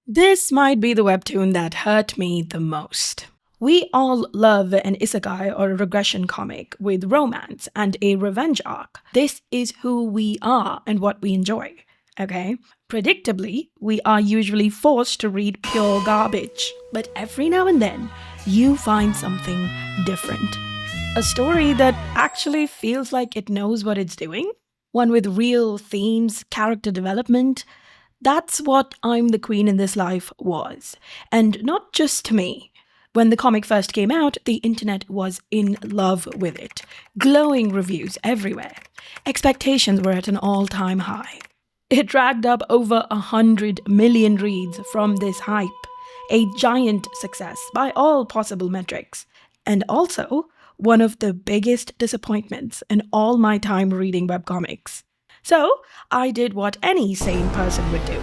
This might be the webtoon that hurt me the most. We all love an isekai or a regression comic with romance and a revenge arc. This is who we are and what we enjoy. Okay? Predictably, we are usually forced to read pure garbage, but every now and then, you find something different. A story that actually feels like it knows what it's doing, one with real themes, character development. That's what I'm the Queen in This Life was. And not just to me. When the comic first came out, the internet was in love with it. Glowing reviews everywhere. Expectations were at an all-time high. It dragged up over 100 million reads from this hype. A giant success by all possible metrics. And also, one of the biggest disappointments in all my time reading webcomics. So, I did what any sane person would do.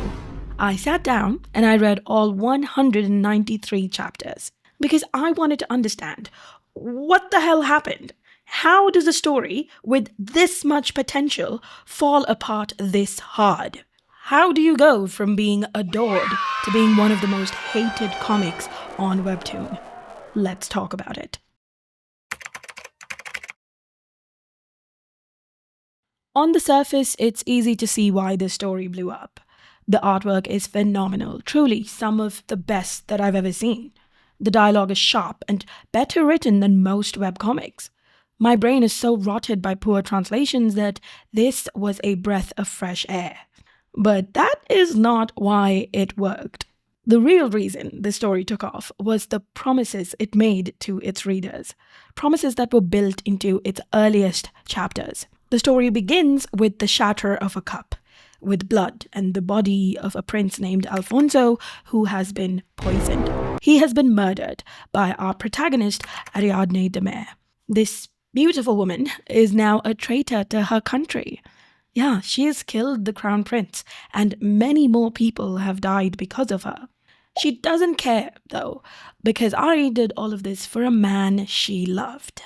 I sat down and I read all 193 chapters because I wanted to understand what the hell happened. How does a story with this much potential fall apart this hard? How do you go from being adored to being one of the most hated comics on Webtoon? Let's talk about it. On the surface, it's easy to see why this story blew up. The artwork is phenomenal, truly some of the best that I've ever seen. The dialogue is sharp and better written than most webcomics. My brain is so rotted by poor translations that this was a breath of fresh air. But that is not why it worked. The real reason the story took off was the promises it made to its readers. Promises that were built into its earliest chapters. The story begins with the shatter of a cup, with blood and the body of a prince named Alfonso who has been poisoned. He has been murdered by our protagonist, Ariadne de Mer. This beautiful woman is now a traitor to her country. Yeah, she has killed the crown prince, and many more people have died because of her. She doesn't care, though, because Ari did all of this for a man she loved.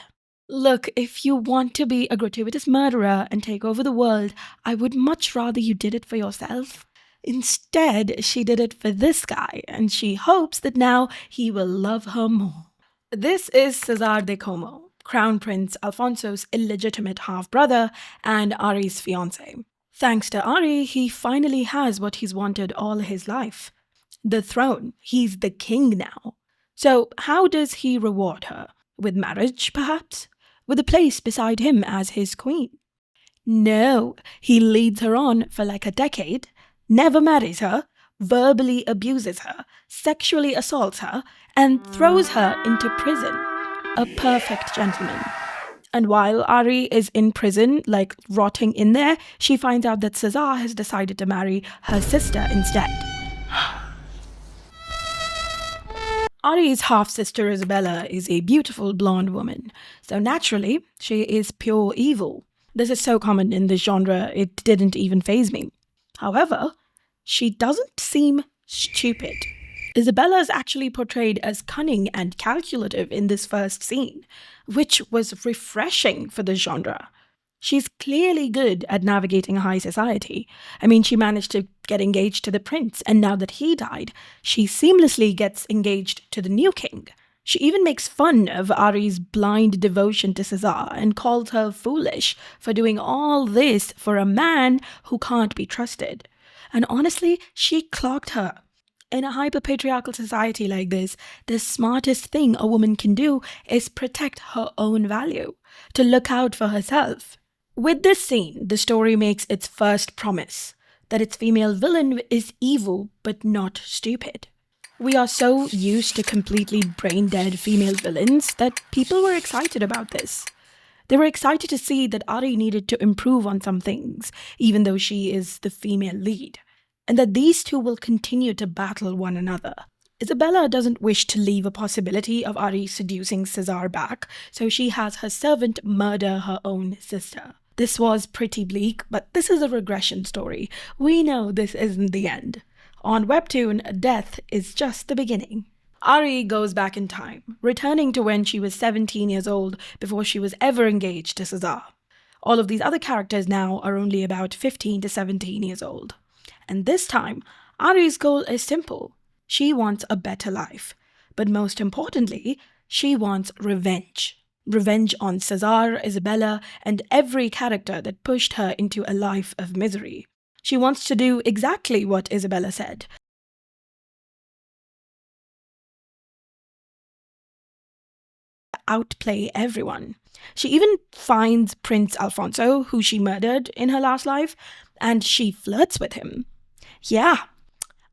Look, if you want to be a gratuitous murderer and take over the world, I would much rather you did it for yourself. Instead, she did it for this guy, and she hopes that now he will love her more. This is Cesar de Como, Crown Prince Alfonso's illegitimate half-brother and Ari's fiancé. Thanks to Ari, he finally has what he's wanted all his life. The throne. He's the king now. So how does he reward her? With marriage, perhaps? With a place beside him as his queen? No, he leads her on for like a decade, never marries her, verbally abuses her, sexually assaults her, and throws her into prison. A perfect gentleman. And while Ari is in prison, like rotting in there, she finds out that Cesar has decided to marry her sister instead. Ari's half-sister Isabella is a beautiful blonde woman, so naturally, she is pure evil. This is so common in this genre, it didn't even faze me. However, she doesn't seem stupid. Isabella is actually portrayed as cunning and calculative in this first scene, which was refreshing for the genre. She's clearly good at navigating high society. I mean, she managed to get engaged to the prince, and now that he died, she seamlessly gets engaged to the new king. She even makes fun of Ari's blind devotion to Cesar and calls her foolish for doing all this for a man who can't be trusted. And honestly, she clocked her. In a hyper-patriarchal society like this, the smartest thing a woman can do is protect her own value, to look out for herself. With this scene, the story makes its first promise, that its female villain is evil but not stupid. We are so used to completely brain-dead female villains that people were excited about this. They were excited to see that Ari needed to improve on some things, even though she is the female lead, and that these two will continue to battle one another. Isabella doesn't wish to leave a possibility of Ari seducing Cesar back, so she has her servant murder her own sister. This was pretty bleak, but this is a regression story. We know this isn't the end. On Webtoon, death is just the beginning. Ari goes back in time, returning to when she was 17 years old before she was ever engaged to Cesar. All of these other characters now are only about 15 to 17 years old. And this time, Ari's goal is simple. She wants a better life. But most importantly, she wants revenge. Revenge on Cesar, Isabella, and every character that pushed her into a life of misery. She wants to do exactly what Isabella said: outplay everyone. She even finds Prince Alfonso, who she murdered in her last life, and she flirts with him. Yeah,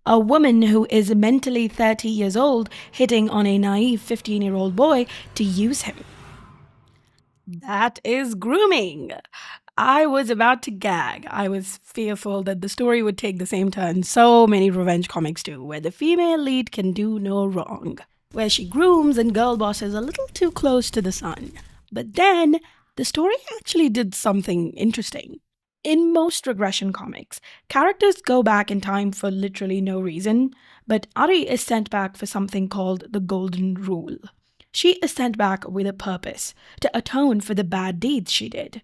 a woman who is mentally 30 years old hitting on a naive 15-year-old boy to use him. That is grooming. I was about to gag. I was fearful that the story would take the same turn so many revenge comics do, where the female lead can do no wrong, where she grooms and girl bosses a little too close to the sun. But then, the story actually did something interesting. In most regression comics, characters go back in time for literally no reason, but Ari is sent back for something called the Golden Rule. She is sent back with a purpose: to atone for the bad deeds she did,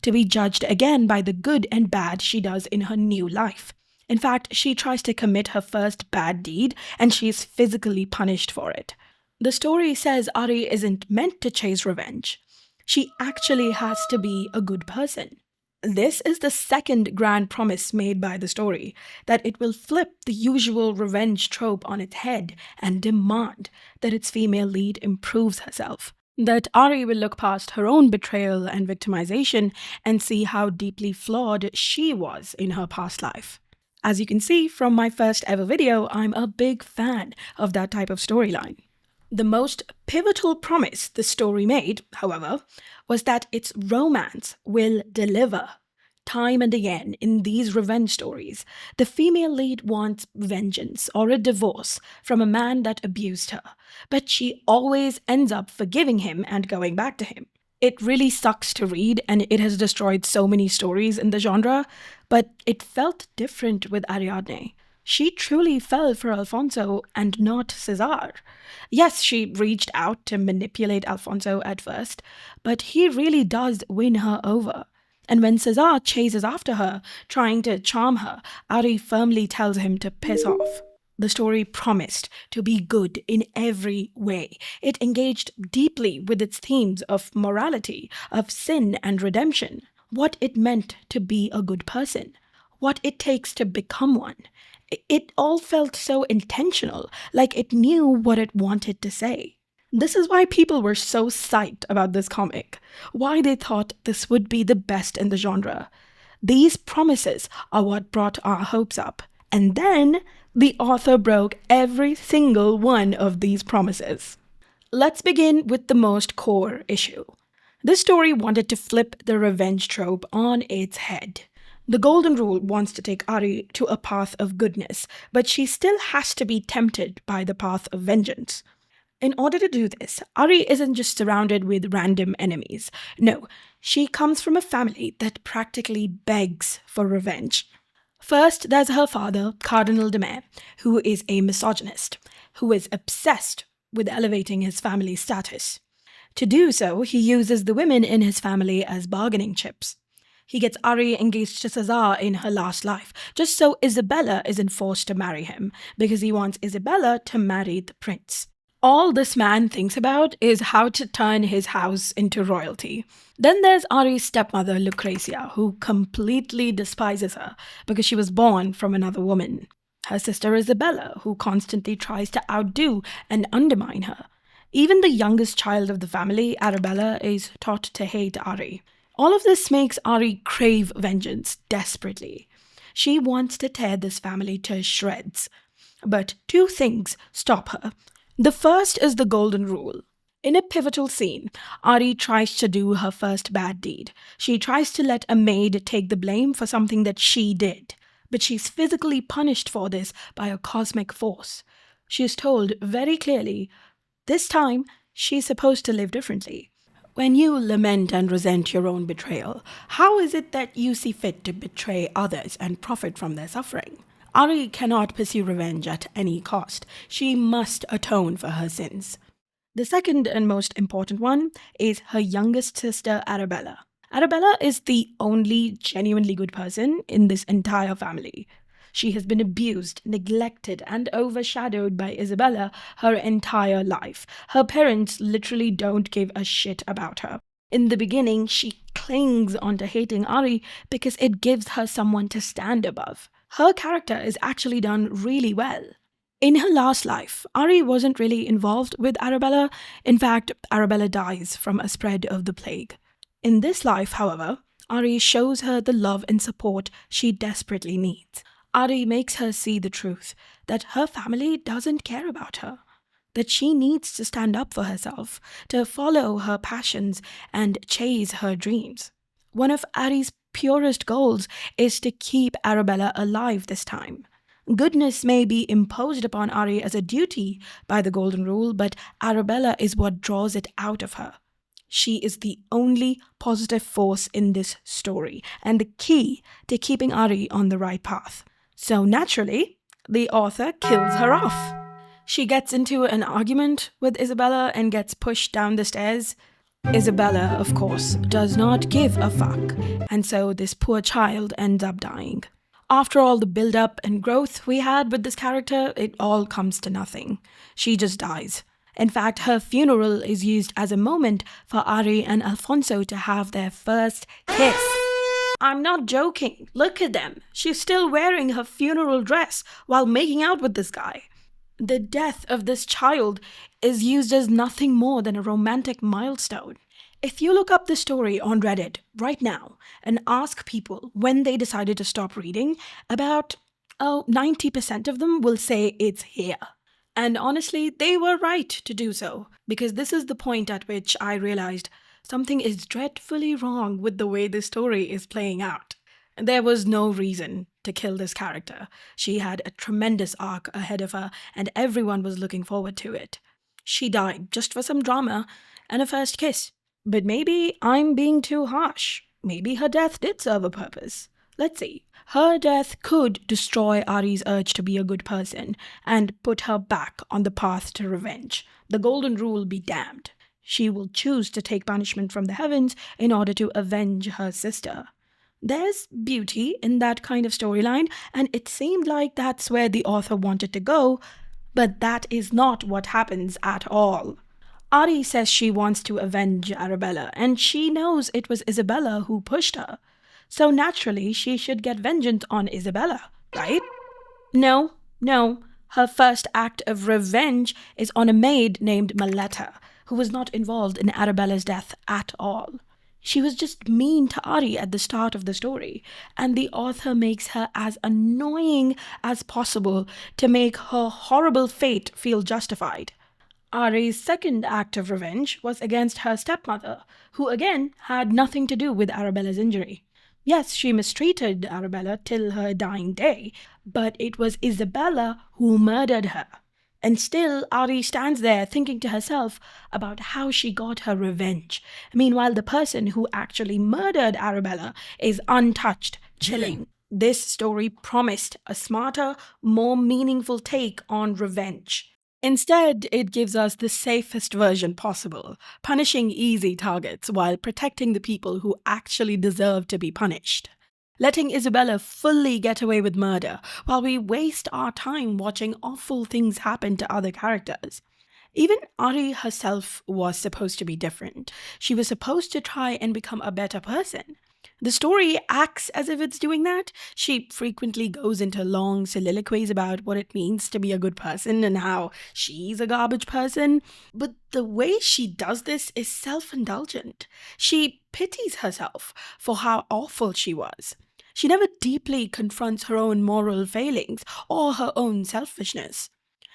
to be judged again by the good and bad she does in her new life. In fact, she tries to commit her first bad deed and she is physically punished for it. The story says Ari isn't meant to chase revenge. She actually has to be a good person. This is the second grand promise made by the story, that it will flip the usual revenge trope on its head and demand that its female lead improves herself. That Ari will look past her own betrayal and victimization and see how deeply flawed she was in her past life. As you can see from my first ever video, I'm a big fan of that type of storyline. The most pivotal promise the story made, however, was that its romance will deliver. Time and again in these revenge stories, the female lead wants vengeance or a divorce from a man that abused her, but she always ends up forgiving him and going back to him. It really sucks to read, and it has destroyed so many stories in the genre, but it felt different with Ariadne. She truly fell for Alfonso and not Cesar. Yes, she reached out to manipulate Alfonso at first, but he really does win her over. And when Cesar chases after her, trying to charm her, Ari firmly tells him to piss off. The story promised to be good in every way. It engaged deeply with its themes of morality, of sin and redemption, what it meant to be a good person, what it takes to become one. It all felt so intentional, like it knew what it wanted to say. This is why people were so psyched about this comic, why they thought this would be the best in the genre. These promises are what brought our hopes up. And then the author broke every single one of these promises. Let's begin with the most core issue. This story wanted to flip the revenge trope on its head. The Golden Rule wants to take Ari to a path of goodness, but she still has to be tempted by the path of vengeance. In order to do this, Ari isn't just surrounded with random enemies. No, she comes from a family that practically begs for revenge. First, there's her father, Cardinal de Mere, who is a misogynist, who is obsessed with elevating his family's status. To do so, he uses the women in his family as bargaining chips. He gets Ari engaged to Cesar in her last life, just so Isabella isn't forced to marry him, because he wants Isabella to marry the prince. All this man thinks about is how to turn his house into royalty. Then there's Ari's stepmother, Lucrezia, who completely despises her because she was born from another woman. Her sister Isabella, who constantly tries to outdo and undermine her. Even the youngest child of the family, Arabella, is taught to hate Ari. All of this makes Ari crave vengeance desperately. She wants to tear this family to shreds. But two things stop her. The first is the Golden Rule. In a pivotal scene, Ari tries to do her first bad deed. She tries to let a maid take the blame for something that she did, but she's physically punished for this by a cosmic force. She is told very clearly, this time she's supposed to live differently. When you lament and resent your own betrayal, how is it that you see fit to betray others and profit from their suffering? Ari cannot pursue revenge at any cost. She must atone for her sins. The second and most important one is her youngest sister, Arabella. Arabella is the only genuinely good person in this entire family. She has been abused, neglected, and overshadowed by Isabella her entire life. Her parents literally don't give a shit about her. In the beginning, she clings onto hating Ari because it gives her someone to stand above. Her character is actually done really well. In her last life, Ari wasn't really involved with Arabella. In fact, Arabella dies from a spread of the plague. In this life, however, Ari shows her the love and support she desperately needs. Ari makes her see the truth that her family doesn't care about her, that she needs to stand up for herself, to follow her passions and chase her dreams. One of Ari's purest goals is to keep Arabella alive this time. Goodness may be imposed upon Ari as a duty by the Golden Rule, but Arabella is what draws it out of her. She is the only positive force in this story and the key to keeping Ari on the right path. So naturally, the author kills her off. She gets into an argument with Isabella and gets pushed down the stairs. Isabella, of course, does not give a fuck, and so this poor child ends up dying. After all the build-up and growth we had with this character, it all comes to nothing. She just dies. In fact, her funeral is used as a moment for Ari and Alfonso to have their first kiss. I'm not joking. Look at them. She's still wearing her funeral dress while making out with this guy. The death of this child is used as nothing more than a romantic milestone. If you look up the story on Reddit right now and ask people when they decided to stop reading, about 90% of them will say it's here. And honestly, they were right to do so, because this is the point at which I realized something is dreadfully wrong with the way the story is playing out. There was no reason to kill this character. She had a tremendous arc ahead of her, and everyone was looking forward to it. She died just for some drama and a first kiss. But maybe I'm being too harsh. Maybe her death did serve a purpose. Let's see. Her death could destroy Ari's urge to be a good person and put her back on the path to revenge. The Golden Rule be damned. She will choose to take punishment from the heavens in order to avenge her sister. There's beauty in that kind of storyline, and it seemed like that's where the author wanted to go, but that is not what happens at all. Ari says she wants to avenge Arabella, and she knows it was Isabella who pushed her. So naturally, she should get vengeance on Isabella, right? No. Her first act of revenge is on a maid named Maletta, who was not involved in Arabella's death at all. She was just mean to Ari at the start of the story, and the author makes her as annoying as possible to make her horrible fate feel justified. Ari's second act of revenge was against her stepmother, who again had nothing to do with Arabella's injury. Yes, she mistreated Arabella till her dying day, but it was Isabella who murdered her. And still, Ari stands there thinking to herself about how she got her revenge. Meanwhile, the person who actually murdered Arabella is untouched, chilling. This story promised a smarter, more meaningful take on revenge. Instead, it gives us the safest version possible, punishing easy targets while protecting the people who actually deserve to be punished. Letting Isabella fully get away with murder while we waste our time watching awful things happen to other characters. Even Ari herself was supposed to be different. She was supposed to try and become a better person. The story acts as if it's doing that. She frequently goes into long soliloquies about what it means to be a good person and how she's a garbage person. But the way she does this is self-indulgent. She pities herself for how awful she was. She never deeply confronts her own moral failings or her own selfishness.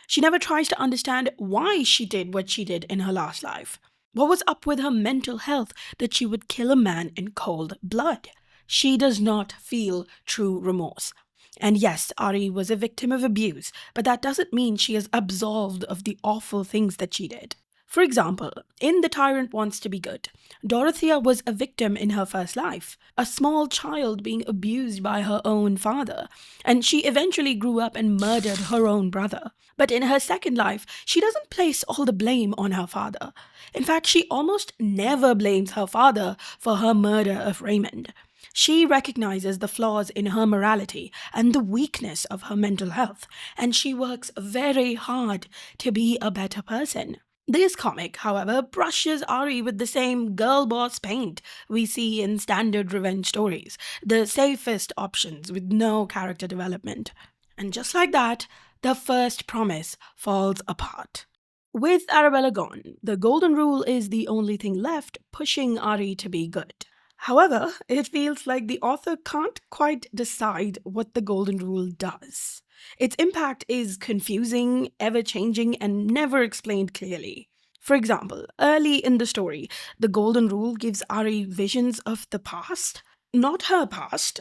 She never tries to understand why she did what she did in her last life. What was up with her mental health that she would kill a man in cold blood? She does not feel true remorse. And yes, Ari was a victim of abuse, but that doesn't mean she is absolved of the awful things that she did. For example, in The Tyrant Wants to Be Good, Dorothea was a victim in her first life, a small child being abused by her own father, and she eventually grew up and murdered her own brother. But in her second life, she doesn't place all the blame on her father. In fact, she almost never blames her father for her murder of Raymond. She recognizes the flaws in her morality and the weakness of her mental health, and she works very hard to be a better person. This comic, however, brushes Ari with the same girl boss paint we see in standard revenge stories, the safest options with no character development. And just like that, the first promise falls apart. With Arabella gone, the golden rule is the only thing left pushing Ari to be good. However, it feels like the author can't quite decide what the golden rule does. Its impact is confusing, ever changing, and never explained clearly. For example, early in the story, the golden rule gives Ari visions of the past, not her past,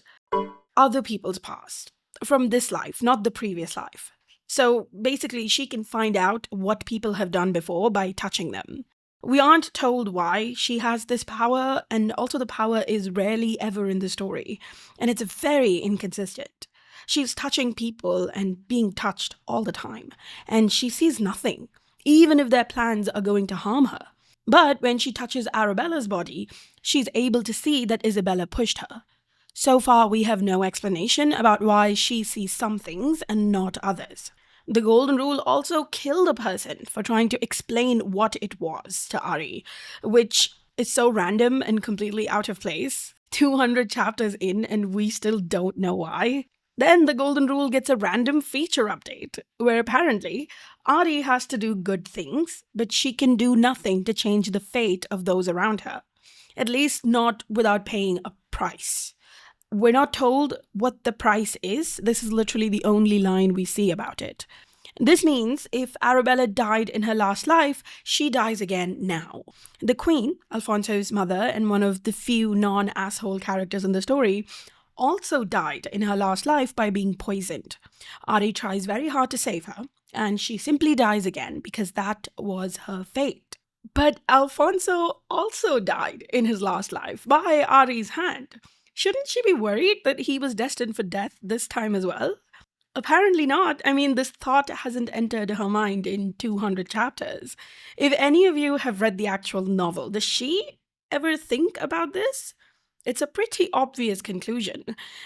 other people's past, from this life, not the previous life. So basically, she can find out what people have done before by touching them. We aren't told why she has this power, and also the power is rarely ever in the story, and it's very inconsistent. She's touching people and being touched all the time, and she sees nothing, even if their plans are going to harm her. But when she touches Arabella's body, she's able to see that Isabella pushed her. So far, we have no explanation about why she sees some things and not others. The Golden Rule also killed a person for trying to explain what it was to Ari, which is so random and completely out of place. 200 chapters in, and we still don't know why. Then the Golden Rule gets a random feature update, where apparently Ari has to do good things, but she can do nothing to change the fate of those around her. At least not without paying a price. We're not told what the price is. This is literally the only line we see about it. This means if Arabella died in her last life, she dies again now. The Queen, Alfonso's mother and one of the few non-asshole characters in the story, also died in her last life by being poisoned. Ari tries very hard to save her, and she simply dies again because that was her fate. But Alfonso also died in his last life by Ari's hand. Shouldn't she be worried that he was destined for death this time as well? Apparently not. I mean, this thought hasn't entered her mind in 200 chapters. If any of you have read the actual novel, does she ever think about this? It's a pretty obvious conclusion,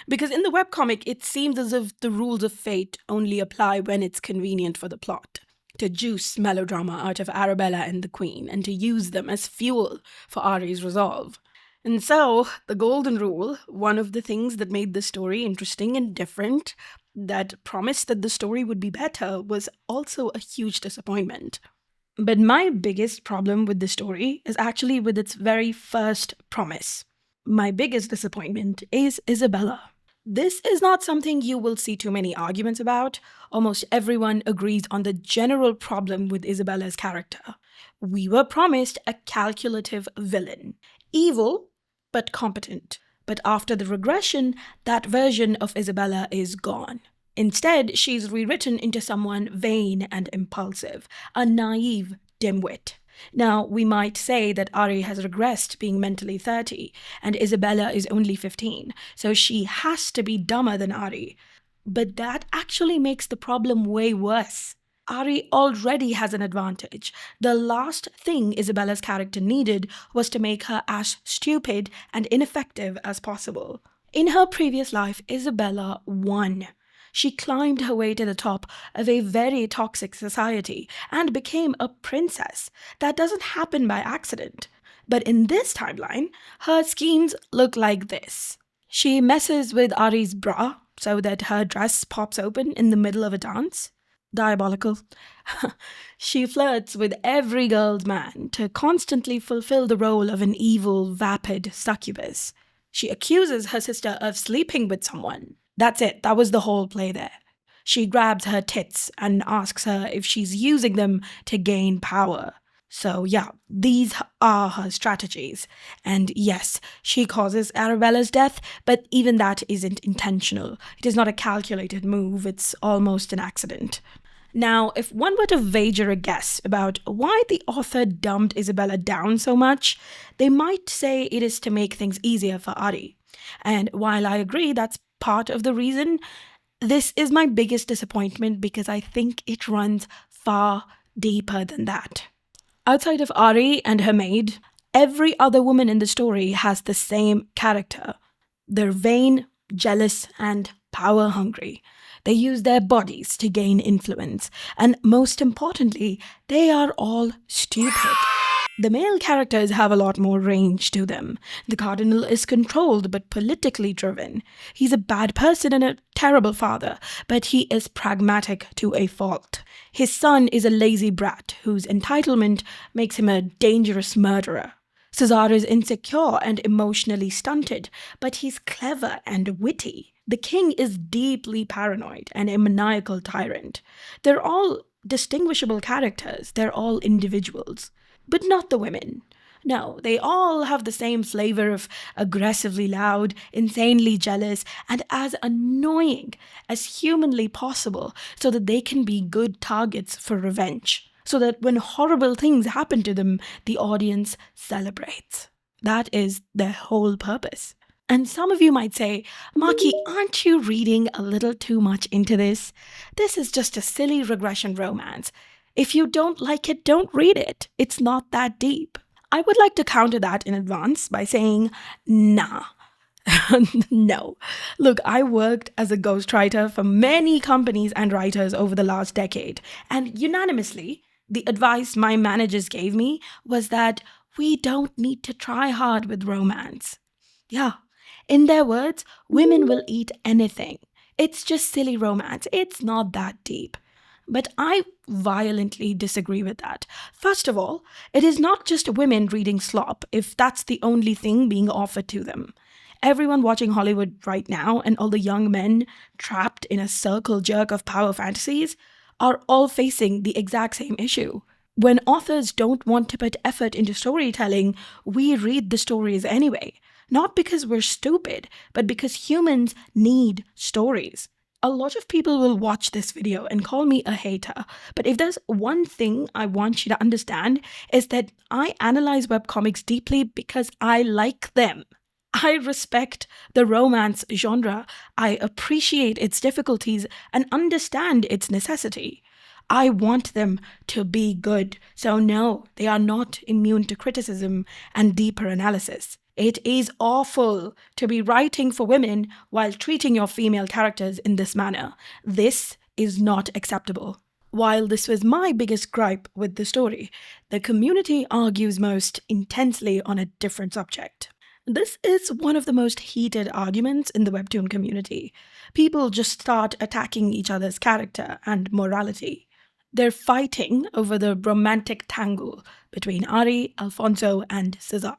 because in the webcomic it seems as if the rules of fate only apply when it's convenient for the plot, to juice melodrama out of Arabella and the Queen, and to use them as fuel for Ari's resolve. And so, the Golden Rule, one of the things that made the story interesting and different, that promised that the story would be better, was also a huge disappointment. But my biggest problem with the story is actually with its very first promise. My biggest disappointment is Isabella. This is not something you will see too many arguments about. Almost everyone agrees on the general problem with Isabella's character. We were promised a calculative villain. Evil, but competent. But after the regression, that version of Isabella is gone. Instead, she's rewritten into someone vain and impulsive, a naive dimwit. Now, we might say that Ari has regressed being mentally 30, and Isabella is only 15, so she has to be dumber than Ari. But that actually makes the problem way worse. Ari already has an advantage. The last thing Isabella's character needed was to make her as stupid and ineffective as possible. In her previous life, Isabella won. She climbed her way to the top of a very toxic society and became a princess. That doesn't happen by accident. But in this timeline, her schemes look like this. She messes with Ari's bra so that her dress pops open in the middle of a dance. Diabolical. She flirts with every girl's man to constantly fulfill the role of an evil, vapid succubus. She accuses her sister of sleeping with someone. That's it. That was the whole play there. She grabs her tits and asks her if she's using them to gain power. So yeah, these are her strategies. And yes, she causes Arabella's death, but even that isn't intentional. It is not a calculated move, it's almost an accident. Now, if one were to wager a guess about why the author dumbed Isabella down so much, they might say it is to make things easier for Ari. And while I agree that's part of the reason, this is my biggest disappointment because I think it runs far deeper than that. Outside of Ari and her maid, every other woman in the story has the same character. They're vain, jealous, and power hungry. They use their bodies to gain influence. And most importantly, they are all stupid. The male characters have a lot more range to them. The Cardinal is controlled but politically driven. He's a bad person and a terrible father, but he is pragmatic to a fault. His son is a lazy brat whose entitlement makes him a dangerous murderer. Cesar is insecure and emotionally stunted, but he's clever and witty. The king is deeply paranoid and a maniacal tyrant. They're all distinguishable characters, they're all individuals. But not the women. No, they all have the same flavor of aggressively loud, insanely jealous, and as annoying as humanly possible so that they can be good targets for revenge. So that when horrible things happen to them, the audience celebrates. That is their whole purpose. And some of you might say, Maki, aren't you reading a little too much into this? This is just a silly regression romance. If you don't like it, don't read it. It's not that deep. I would like to counter that in advance by saying, nah. No. Look, I worked as a ghostwriter for many companies and writers over the last decade, and unanimously, the advice my managers gave me was that we don't need to try hard with romance. Yeah, in their words, women will eat anything. It's just silly romance. It's not that deep. But I violently disagree with that. First of all, it is not just women reading slop if that's the only thing being offered to them. Everyone watching Hollywood right now and all the young men trapped in a circle jerk of power fantasies are all facing the exact same issue. When authors don't want to put effort into storytelling, we read the stories anyway. Not because we're stupid, but because humans need stories. A lot of people will watch this video and call me a hater, but if there's one thing I want you to understand is that I analyze webcomics deeply because I like them. I respect the romance genre, I appreciate its difficulties, and understand its necessity. I want them to be good, so no, they are not immune to criticism and deeper analysis. It is awful to be writing for women while treating your female characters in this manner. This is not acceptable. While this was my biggest gripe with the story, the community argues most intensely on a different subject. This is one of the most heated arguments in the Webtoon community. People just start attacking each other's character and morality. They're fighting over the romantic tangle between Ari, Alfonso, and Cesar.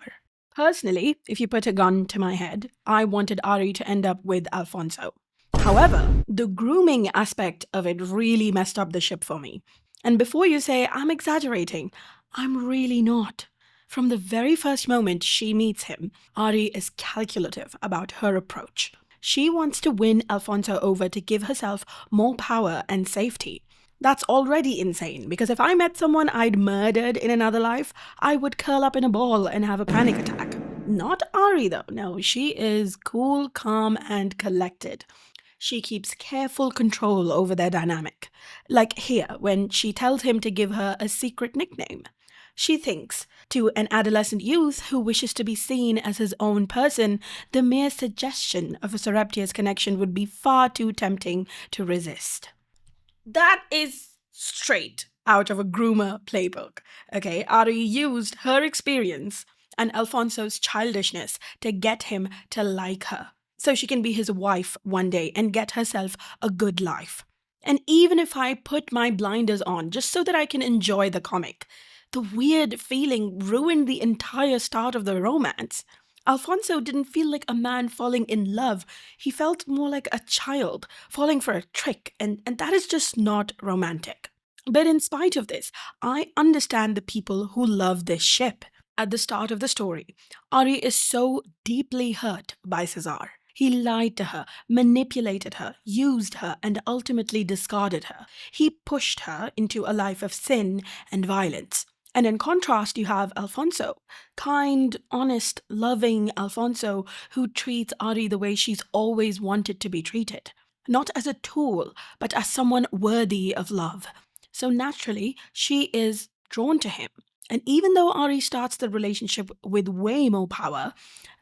Personally, if you put a gun to my head, I wanted Ari to end up with Alfonso. However, the grooming aspect of it really messed up the ship for me. And before you say I'm exaggerating, I'm really not. From the very first moment she meets him, Ari is calculative about her approach. She wants to win Alfonso over to give herself more power and safety. That's already insane, because if I met someone I'd murdered in another life, I would curl up in a ball and have a panic attack. Not Ari, though. No, she is cool, calm, and collected. She keeps careful control over their dynamic. Like here, when she tells him to give her a secret nickname. She thinks, to an adolescent youth who wishes to be seen as his own person, the mere suggestion of a surreptitious connection would be far too tempting to resist. That is straight out of a groomer playbook. Okay, Ari used her experience and Alfonso's childishness to get him to like her, so she can be his wife one day and get herself a good life. And even if I put my blinders on just so that I can enjoy the comic, the weird feeling ruined the entire start of the romance. Alfonso didn't feel like a man falling in love. He felt more like a child falling for a trick, and that is just not romantic. But in spite of this, I understand the people who love this ship. At the start of the story, Ari is so deeply hurt by Cesar. He lied to her, manipulated her, used her, and ultimately discarded her. He pushed her into a life of sin and violence. And in contrast, you have Alfonso, kind, honest, loving Alfonso, who treats Ari the way she's always wanted to be treated. Not as a tool, but as someone worthy of love. So naturally, she is drawn to him. And even though Ari starts the relationship with way more power,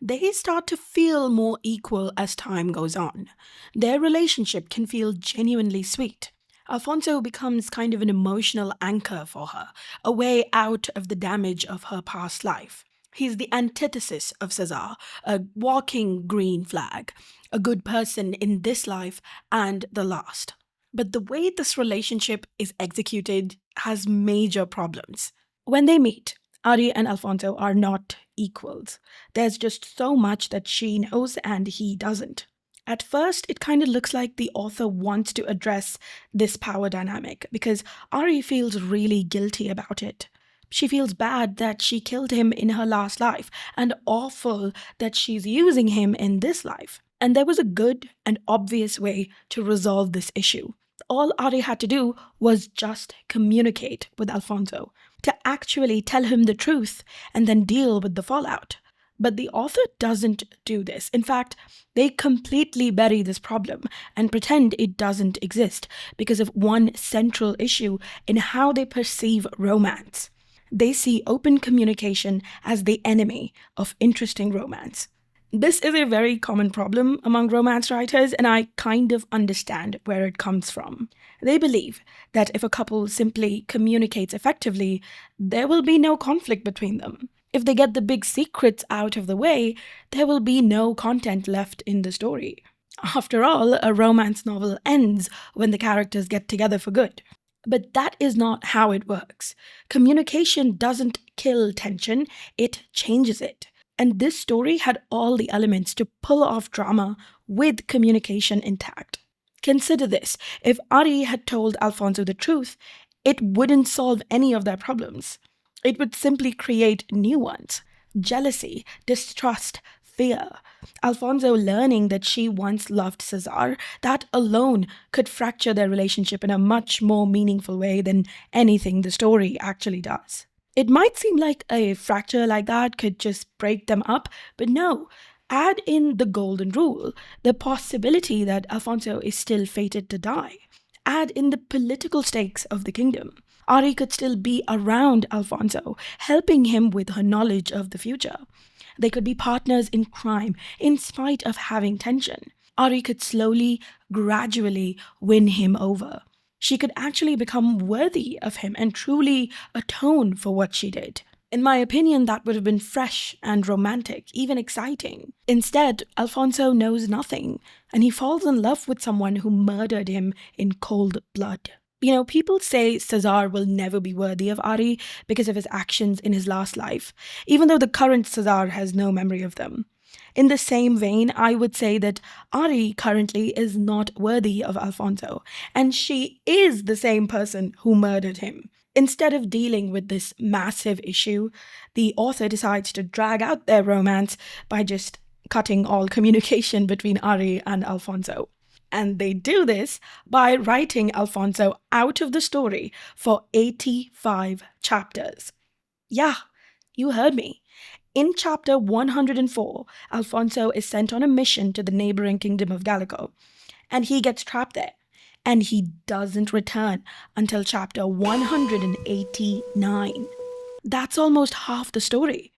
they start to feel more equal as time goes on. Their relationship can feel genuinely sweet. Alfonso becomes kind of an emotional anchor for her, a way out of the damage of her past life. He's the antithesis of Cesar, a walking green flag, a good person in this life and the last. But the way this relationship is executed has major problems. When they meet, Ari and Alfonso are not equals. There's just so much that she knows and he doesn't. At first, it kind of looks like the author wants to address this power dynamic because Ari feels really guilty about it. She feels bad that she killed him in her last life and awful that she's using him in this life. And there was a good and obvious way to resolve this issue. All Ari had to do was just communicate with Alfonso, to actually tell him the truth and then deal with the fallout. But the author doesn't do this. In fact, they completely bury this problem and pretend it doesn't exist because of one central issue in how they perceive romance. They see open communication as the enemy of interesting romance. This is a very common problem among romance writers, and I kind of understand where it comes from. They believe that if a couple simply communicates effectively, there will be no conflict between them. If they get the big secrets out of the way, there will be no content left in the story. After all, a romance novel ends when the characters get together for good. But that is not how it works. Communication doesn't kill tension, it changes it. And this story had all the elements to pull off drama with communication intact. Consider this: if Ari had told Alfonso the truth, it wouldn't solve any of their problems. It would simply create new ones: jealousy, distrust, fear. Alfonso learning that she once loved Cesar, that alone could fracture their relationship in a much more meaningful way than anything the story actually does. It might seem like a fracture like that could just break them up, but no. Add in the golden rule, the possibility that Alfonso is still fated to die. Add in the political stakes of the kingdom. Ari could still be around Alfonso, helping him with her knowledge of the future. They could be partners in crime, in spite of having tension. Ari could slowly, gradually win him over. She could actually become worthy of him and truly atone for what she did. In my opinion, that would have been fresh and romantic, even exciting. Instead, Alfonso knows nothing, and he falls in love with someone who murdered him in cold blood. People say Cesar will never be worthy of Ari because of his actions in his last life, even though the current Cesar has no memory of them. In the same vein, I would say that Ari currently is not worthy of Alfonso, and she is the same person who murdered him. Instead of dealing with this massive issue, the author decides to drag out their romance by just cutting all communication between Ari and Alfonso. And they do this by writing Alfonso out of the story for 85 chapters. Yeah, you heard me. In chapter 104, Alfonso is sent on a mission to the neighboring kingdom of Gallico, and he gets trapped there. And he doesn't return until chapter 189. That's almost half the story.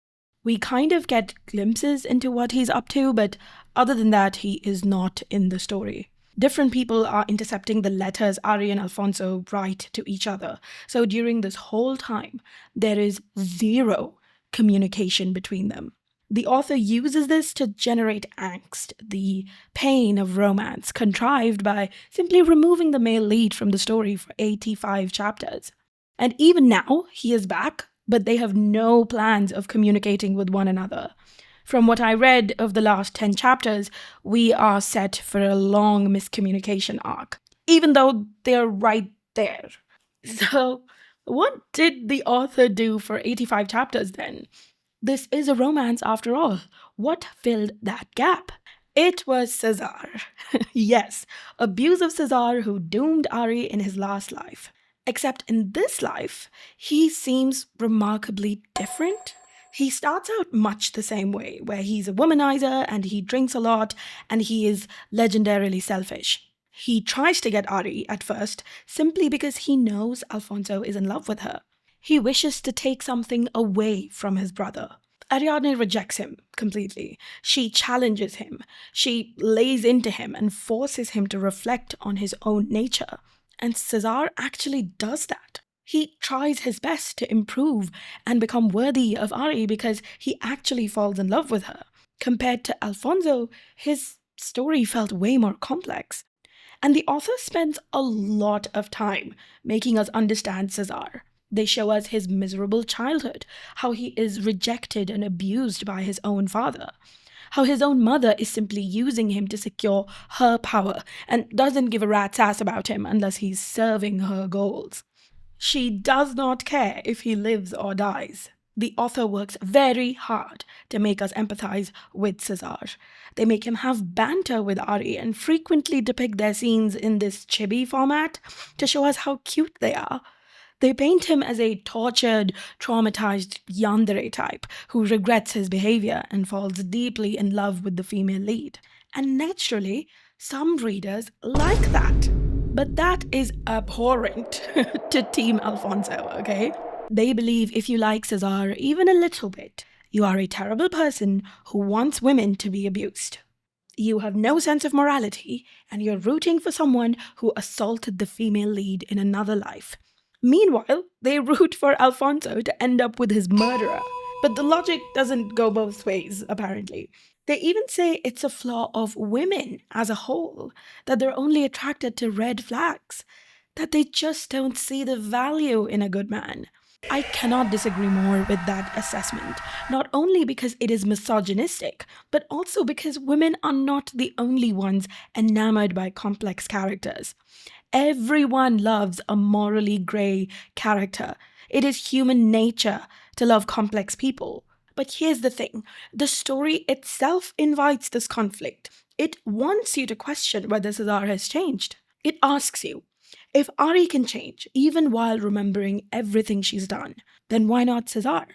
We kind of get glimpses into what he's up to, but other than that, he is not in the story. Different people are intercepting the letters Ari and Alfonso write to each other. So during this whole time, there is zero communication between them. The author uses this to generate angst, the pain of romance, contrived by simply removing the male lead from the story for 85 chapters. And even now, he is back, but they have no plans of communicating with one another. From what I read of the last 10 chapters, we are set for a long miscommunication arc, even though they're right there. So, what did the author do for 85 chapters then? This is a romance after all. What filled that gap? It was Cesar. Yes, abusive Cesar who doomed Ari in his last life. Except in this life, he seems remarkably different. He starts out much the same way, where he's a womanizer and he drinks a lot and he is legendarily selfish. He tries to get Ari at first simply because he knows Alfonso is in love with her. He wishes to take something away from his brother. Ariadne rejects him completely. She challenges him. She lays into him and forces him to reflect on his own nature. And Cesar actually does that. He tries his best to improve and become worthy of Ari because he actually falls in love with her. Compared to Alfonso, his story felt way more complex. And the author spends a lot of time making us understand Cesar. They show us his miserable childhood, how he is rejected and abused by his own father, how his own mother is simply using him to secure her power and doesn't give a rat's ass about him unless he's serving her goals. She does not care if he lives or dies. The author works very hard to make us empathize with Cesar. They make him have banter with Ari and frequently depict their scenes in this chibi format to show us how cute they are. They paint him as a tortured, traumatized yandere type who regrets his behavior and falls deeply in love with the female lead. And naturally, some readers like that. But that is abhorrent to Team Alfonso, okay? They believe if you like Cesar even a little bit, you are a terrible person who wants women to be abused. You have no sense of morality, and you're rooting for someone who assaulted the female lead in another life. Meanwhile, they root for Alfonso to end up with his murderer. But the logic doesn't go both ways, apparently. They even say it's a flaw of women as a whole, that they're only attracted to red flags, that they just don't see the value in a good man. I cannot disagree more with that assessment, not only because it is misogynistic, but also because women are not the only ones enamored by complex characters. Everyone loves a morally grey character. It is human nature to love complex people. But here's the thing, the story itself invites this conflict. It wants you to question whether Cesar has changed. It asks you, if Ari can change, even while remembering everything she's done, then why not Cesar?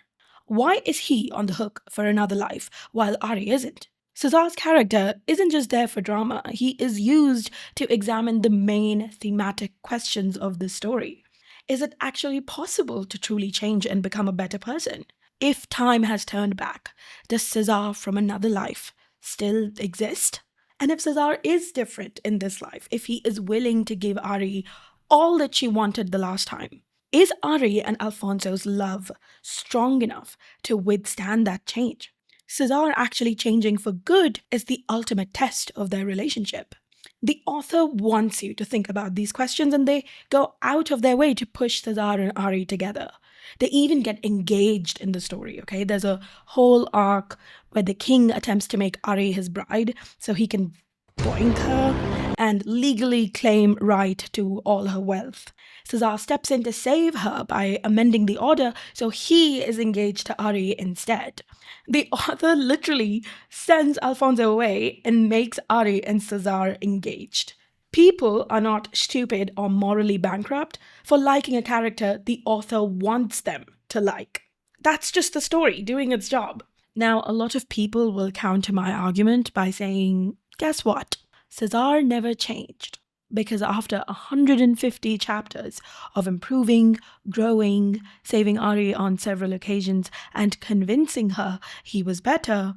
Why is he on the hook for another life while Ari isn't? Cesar's character isn't just there for drama, he is used to examine the main thematic questions of the story. Is it actually possible to truly change and become a better person? If time has turned back, does Cesar from another life still exist? And if Cesar is different in this life, if he is willing to give Ari all that she wanted the last time, is Ari and Alfonso's love strong enough to withstand that change? Cesar actually changing for good is the ultimate test of their relationship. The author wants you to think about these questions and they go out of their way to push Cesar and Ari together. They even get engaged in the story, okay? There's a whole arc where the king attempts to make Ari his bride so he can boink her and legally claim right to all her wealth. Cesar steps in to save her by amending the order so he is engaged to Ari instead. The author literally sends Alfonso away and makes Ari and Cesar engaged. People are not stupid or morally bankrupt for liking a character the author wants them to like. That's just the story doing its job. Now, a lot of people will counter my argument by saying, guess what? Cesar never changed. Because after 150 chapters of improving, growing, saving Ari on several occasions, and convincing her he was better,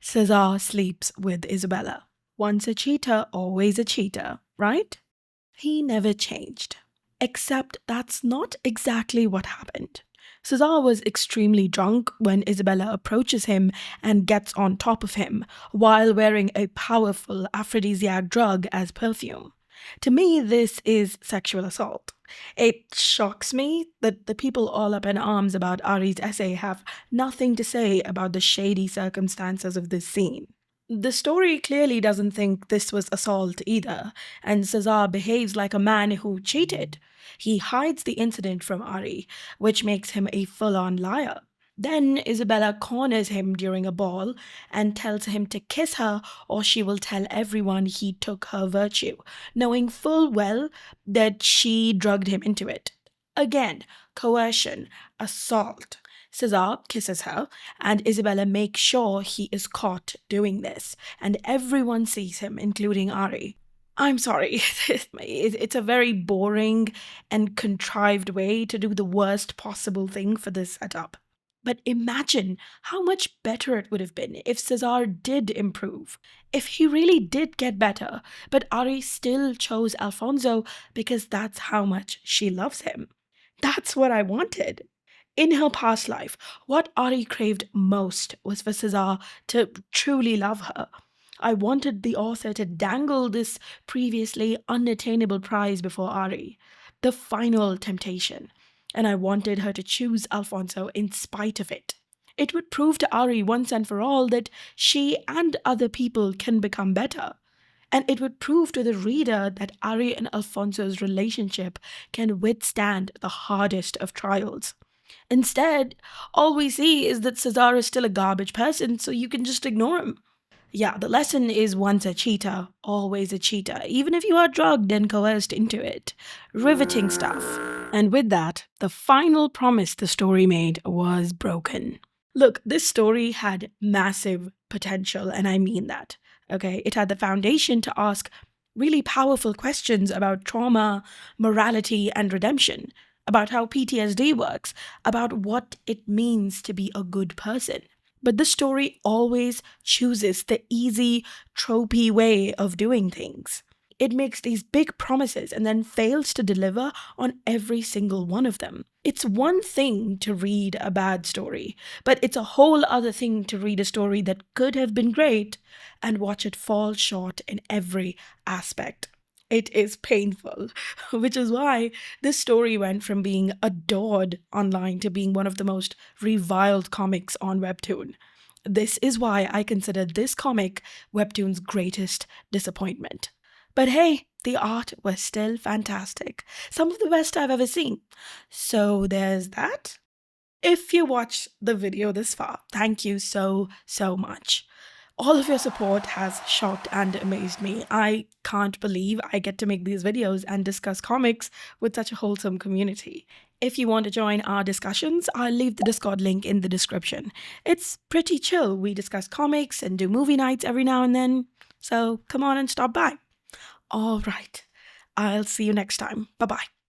Cesar sleeps with Isabella. Once a cheater, always a cheater, right? He never changed. Except that's not exactly what happened. Cesar was extremely drunk when Isabella approaches him and gets on top of him while wearing a powerful aphrodisiac drug as perfume. To me, this is sexual assault. It shocks me that the people all up in arms about Ari's essay have nothing to say about the shady circumstances of this scene. The story clearly doesn't think this was assault either, and Cesar behaves like a man who cheated. He hides the incident from Ari, which makes him a full-on liar. Then Isabella corners him during a ball and tells him to kiss her or she will tell everyone he took her virtue, knowing full well that she drugged him into it. Again, coercion, assault. Cesar kisses her, and Isabella makes sure he is caught doing this, and everyone sees him, including Ari. I'm sorry. It's a very boring and contrived way to do the worst possible thing for this setup. But imagine how much better it would have been if Cesar did improve, if he really did get better, but Ari still chose Alfonso because that's how much she loves him. That's what I wanted. In her past life, what Ari craved most was for Cesar to truly love her. I wanted the author to dangle this previously unattainable prize before Ari, the final temptation, and I wanted her to choose Alfonso in spite of it. It would prove to Ari once and for all that she and other people can become better. And it would prove to the reader that Ari and Alfonso's relationship can withstand the hardest of trials. Instead, all we see is that Cesar is still a garbage person, so you can just ignore him. Yeah, the lesson is once a cheater, always a cheater, even if you are drugged and coerced into it. Riveting stuff. And with that, the final promise the story made was broken. Look, this story had massive potential, and I mean that. Okay, it had the foundation to ask really powerful questions about trauma, morality, and redemption, about how PTSD works, about what it means to be a good person. But the story always chooses the easy, tropey way of doing things. It makes these big promises and then fails to deliver on every single one of them. It's one thing to read a bad story, but it's a whole other thing to read a story that could have been great and watch it fall short in every aspect. It is painful, which is why this story went from being adored online to being one of the most reviled comics on Webtoon. This is why I consider this comic Webtoon's greatest disappointment. But hey, the art was still fantastic. Some of the best I've ever seen. So there's that. If you watched the video this far, thank you so much. All of your support has shocked and amazed me. I can't believe I get to make these videos and discuss comics with such a wholesome community. If you want to join our discussions, I'll leave the Discord link in the description. It's pretty chill. We discuss comics and do movie nights every now and then. So come on and stop by. All right. I'll see you next time. Bye bye.